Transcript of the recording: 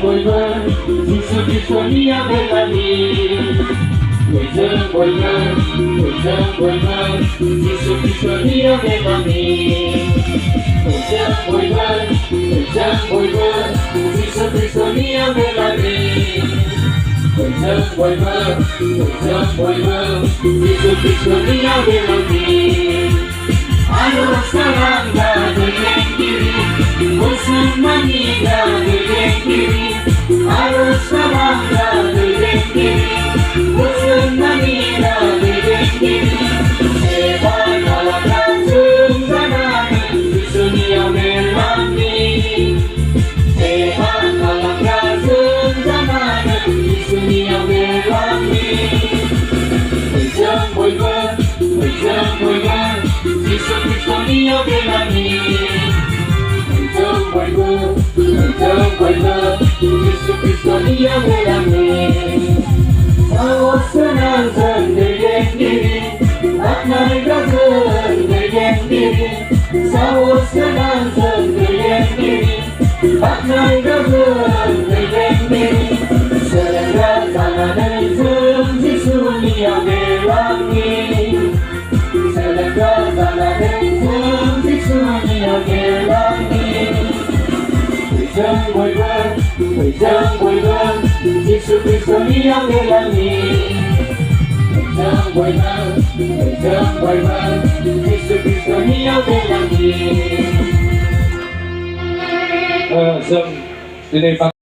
Boibw, Yesus Kristus Dia berkati. Pwidw, Yesus Kristus Dia berkati. Pwidw, Yesus Kristus Dia berkati. Pwidw, Yesus Kristus Dia berkati. Harus serangga dengan diri, bersemani dengan diri. Harus serangga dengan diri, bersemani dengan diri. Hebat alam sungguh di dunia melani. Hebat alam sungguh di dunia melani. Boibw, Yesus Kristus Dia berkati. Boibw, Yesus Kristus Dia berkati. Sawo senang dengan diri, maknai gagal dengan diri. Sawo senang dengan diri, maknai gagal dengan diri. Selera tangan Yesus Dia berkati. Boibw, Yesus Kristus Dia berkati. Boibw, Yesus Kristus Dia berkati.